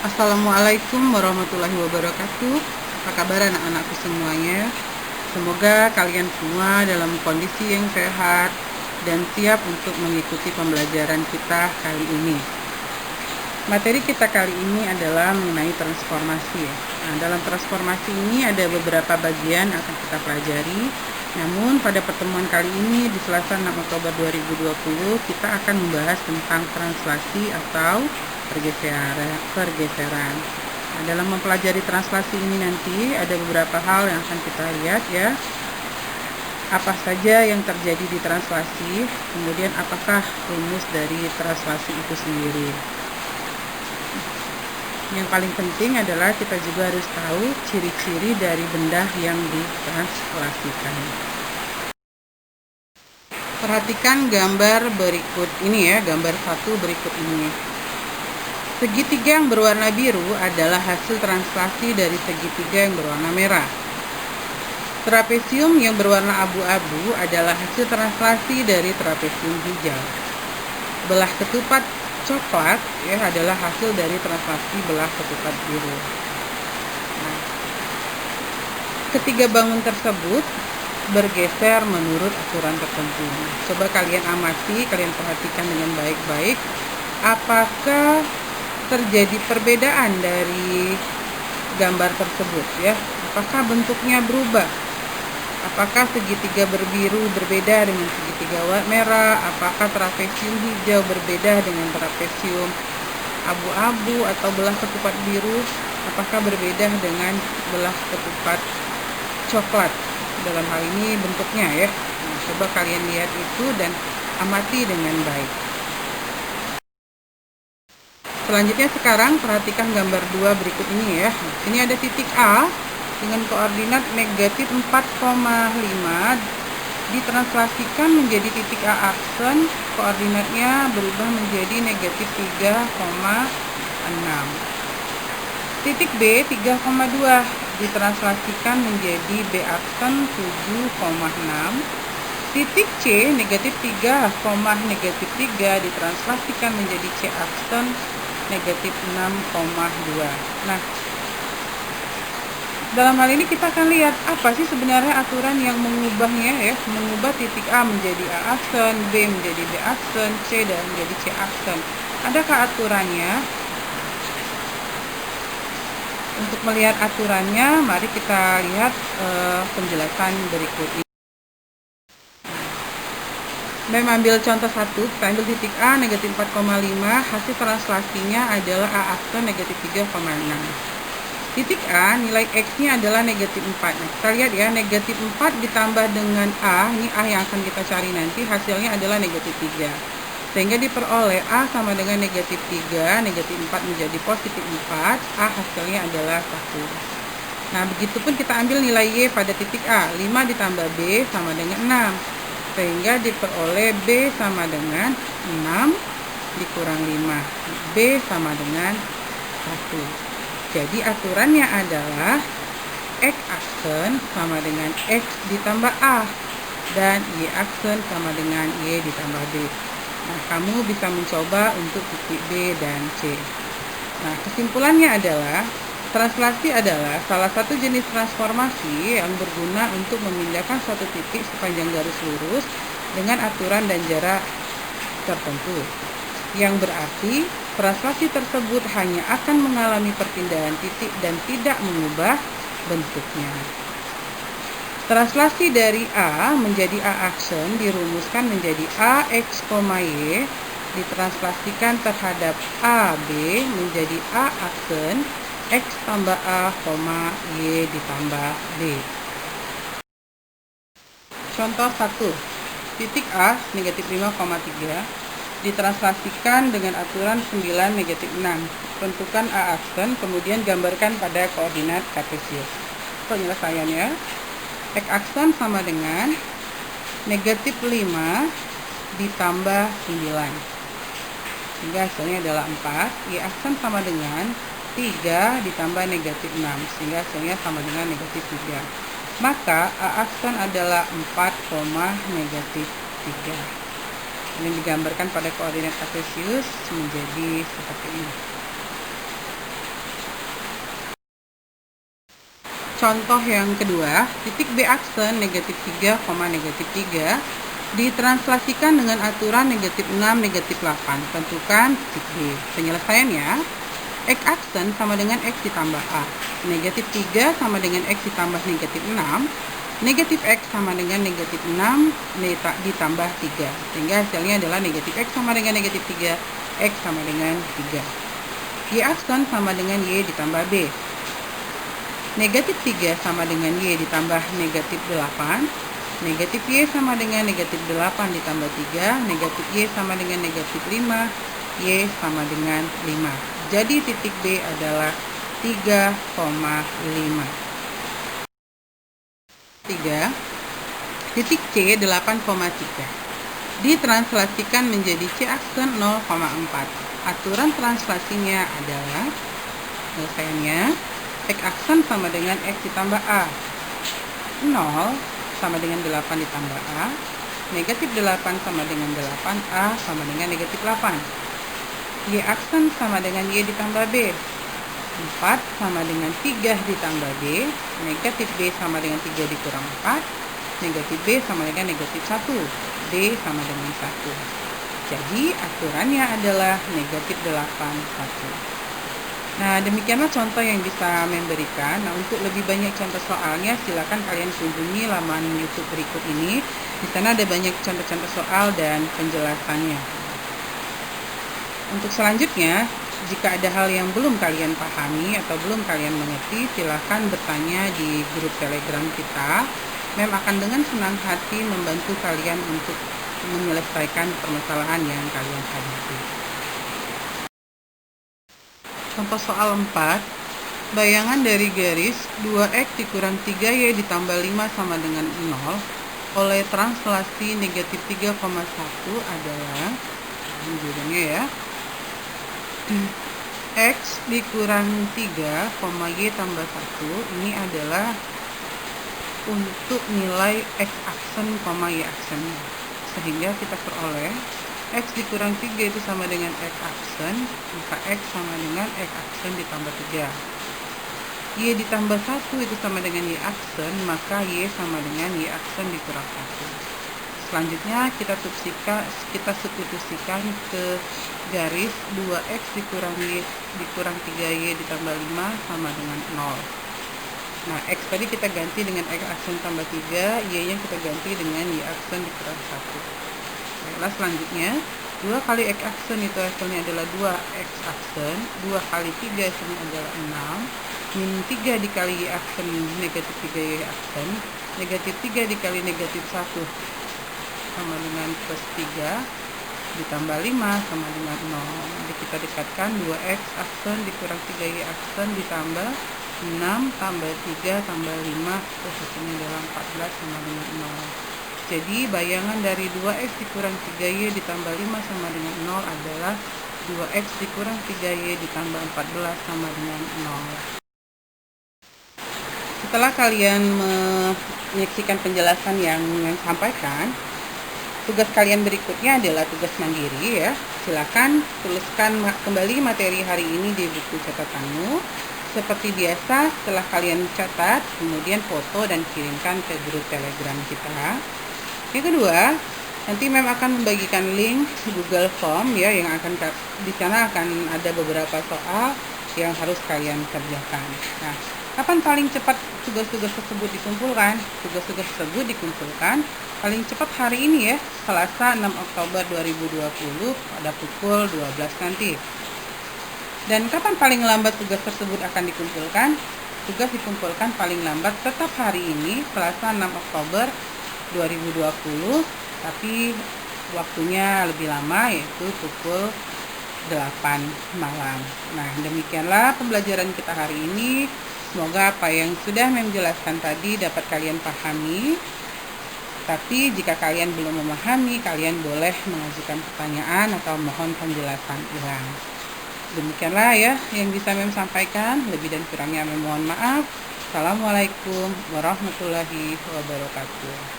Assalamualaikum warahmatullahi wabarakatuh. Apa kabar anak-anakku semuanya? Semoga kalian semua dalam kondisi yang sehat dan siap untuk mengikuti pembelajaran kita kali ini. Materi kita kali ini adalah mengenai transformasi. Nah, dalam transformasi ini ada beberapa bagian akan kita pelajari. Namun pada pertemuan kali ini di Selasa 6 Oktober 2020 kita akan membahas tentang translasi atau pergeseran. Nah, dalam mempelajari translasi ini nanti ada beberapa hal yang akan kita lihat ya. Apa saja yang terjadi di translasi, kemudian apakah rumus dari translasi itu sendiri. Yang paling penting adalah kita juga harus tahu ciri-ciri dari benda yang ditranslasikan. Perhatikan gambar berikut ini ya, gambar 1 berikut ini. Segitiga yang berwarna biru adalah hasil translasi dari segitiga yang berwarna merah. Trapesium yang berwarna abu-abu adalah hasil translasi dari trapesium hijau. Belah ketupat coklat ya adalah hasil dari translasi belah ketupat biru. Nah, ketiga bangun tersebut bergeser menurut aturan tertentu. Coba kalian amati, kalian perhatikan dengan baik-baik. Apakah terjadi perbedaan dari gambar tersebut ya? Apakah bentuknya berubah? Apakah segitiga berbiru berbeda dengan segitiga merah? Apakah trapesium hijau berbeda dengan trapesium abu-abu atau belah ketupat biru? Apakah berbeda dengan belah ketupat coklat? Dalam hal ini bentuknya ya. Nah, coba kalian lihat itu dan amati dengan baik. Selanjutnya sekarang perhatikan gambar 2 berikut ini ya. Ini ada titik A dengan koordinat negatif 4,5 ditranslasikan menjadi titik A aksen, koordinatnya berubah menjadi negatif 3,6. Titik B 3,2 ditranslasikan menjadi B aksen 7,6. Titik C negatif 3, negatif 3 ditranslasikan menjadi C aksen negatif 6,2. Nah, dalam hal ini kita akan lihat apa sih sebenarnya aturan yang mengubahnya ya, mengubah titik A menjadi A aksen, B menjadi B aksen, C dan menjadi C aksen. Adakah aturannya? Untuk melihat aturannya, mari kita lihat penjelasan berikut ini. Mengambil contoh 1, kita ambil titik A negatif 4,5, hasil translasinya adalah A aksen negatif 3,6. Titik A, nilai X-nya adalah negatif 4. Nah, kita lihat ya, negatif 4 ditambah dengan A, ini A yang akan kita cari nanti, hasilnya adalah negatif 3. Sehingga diperoleh A sama dengan negatif 3, negatif 4 menjadi positif 4, A hasilnya adalah 1. Nah, begitupun kita ambil nilai Y pada titik A, 5 ditambah B sama dengan 6. Sehingga diperoleh B sama dengan 6 dikurang 5. B sama dengan 1. Jadi aturannya adalah X aksen sama dengan X ditambah A dan Y aksen sama dengan Y ditambah B. Nah, kamu bisa mencoba untuk titik B dan C. Nah, kesimpulannya adalah translasi adalah salah satu jenis transformasi yang berguna untuk memindahkan suatu titik sepanjang garis lurus dengan aturan dan jarak tertentu. Yang berarti translasi tersebut hanya akan mengalami perpindahan titik dan tidak mengubah bentuknya. Translasi dari A menjadi A aksen dirumuskan menjadi A X, Y ditranslasikan terhadap A B menjadi A aksen X tambah A, Y ditambah B. Contoh 1. Titik A negatif 5,3 ditranslasikan dengan aturan 9 negatif 6. Tentukan A aksen, kemudian gambarkan pada koordinat kartesius. Penyelesaiannya, X aksen sama dengan negatif 5 ditambah 9. Sehingga hasilnya adalah 4. Y aksen sama dengan 3 ditambah negatif 6. Sehingga hasilnya sama dengan negatif 3. Maka A aksen adalah 4, negatif 3. Ini digambarkan pada koordinat kartesius menjadi seperti ini. contoh yang kedua, titik B aksen negatif 3, negatif 3 ditranslasikan dengan aturan negatif 6, negatif 8. Tentukan titik B. Penyelesaiannya, X aksen sama dengan X ditambah A. Negatif 3 sama dengan X ditambah negatif 6. Negatif X sama dengan negatif 6 ditambah 3. Sehingga hasilnya adalah negatif X sama dengan negatif 3, X sama dengan 3. Y aksen sama dengan Y ditambah B. Negatif 3 sama dengan Y ditambah negatif 8. Negatif Y sama dengan negatif 8 ditambah 3. Negatif Y sama dengan negatif 5. Y sama dengan 5. Jadi titik B adalah 3,5. 3. Titik C 8,3 ditranslasikan menjadi C aksen 0,4. Aturan translasinya adalah, penyelesaiannya, X aksen sama dengan X ditambah A. 0 sama dengan 8 ditambah A. Negatif 8 sama dengan 8. A sama dengan negatif 8. Y aksen sama dengan Y ditambah B. 4 sama dengan 3 ditambah B. Negatif B sama dengan 3 dikurang 4. Negatif B sama dengan negatif 1. B sama dengan 1. Jadi aturannya adalah negatif 8, 1. Nah, demikianlah contoh yang bisa memberikan. Nah, untuk lebih banyak contoh soalnya, silakan kalian kunjungi laman YouTube berikut ini. Di sana ada banyak contoh-contoh soal dan penjelasannya. Untuk selanjutnya, jika ada hal yang belum kalian pahami atau belum kalian mengerti, silakan bertanya di grup Telegram kita. Mem akan dengan senang hati membantu kalian untuk menyelesaikan permasalahan yang kalian hadapi. Contoh soal 4, bayangan dari garis 2X dikurang 3Y ditambah 5 sama dengan 0 oleh translasi negatif 3,1 adalah, judulnya ya, X dikurang 3, Y tambah 1, ini adalah untuk nilai X aksen, Y aksennya. Sehingga kita peroleh X dikurang 3 itu sama dengan X aksen, maka X sama dengan X aksen ditambah 3. Y ditambah 1 itu sama dengan Y aksen, maka Y sama dengan Y aksen dikurang 1. Selanjutnya kita substitusikan ke garis 2X dikurang 3Y ditambah 5 sama dengan 0. Nah, X tadi kita ganti dengan X aksen tambah 3, Y-nya kita ganti dengan Y aksen dikurang 1. Baiklah, selanjutnya 2 kali X aksen itu hasilnya adalah 2X aksen, 2 kali 3 hasilnya adalah 6, min 3 dikali Y aksen negatif 3Y aksen, negatif 3 dikali negatif 1 sama dengan plus 3, ditambah 5 sama dengan 0. Jadi kita dekatkan 2X aksen dikurang 3Y aksen ditambah 6 tambah 3 tambah 5, terus hasilnya adalah 14 sama dengan 0. Jadi bayangan dari 2X dikurang 3Y ditambah 5 sama dengan 0 adalah 2X dikurang 3Y ditambah 14 sama dengan 0. Setelah kalian menyaksikan penjelasan yang sampaikan, tugas kalian berikutnya adalah tugas mandiri ya. Silakan tuliskan kembali materi hari ini di buku catatanmu. Seperti biasa, setelah kalian catat, kemudian foto dan kirimkan ke grup Telegram kita. Yang kedua, nanti Mem akan membagikan link Google Form ya, yang akan di sana akan ada beberapa soal yang harus kalian kerjakan. Nah, kapan paling cepat tugas-tugas tersebut dikumpulkan? Tugas-tugas tersebut dikumpulkan paling cepat hari ini ya, Selasa 6 Oktober 2020 pada pukul 12 nanti. Dan kapan paling lambat tugas tersebut akan dikumpulkan? Tugas dikumpulkan paling lambat tetap hari ini, Selasa 6 Oktober 2020, tapi waktunya lebih lama, yaitu pukul 8 malam. Nah, demikianlah pembelajaran kita hari ini. Semoga apa yang sudah menjelaskan tadi dapat kalian pahami. Tapi jika kalian belum memahami, kalian boleh mengajukan pertanyaan atau mohon penjelasan ulang. Demikianlah ya yang bisa Mem sampaikan. Lebih dan kurangnya Mem mohon maaf. Assalamualaikum warahmatullahi wabarakatuh.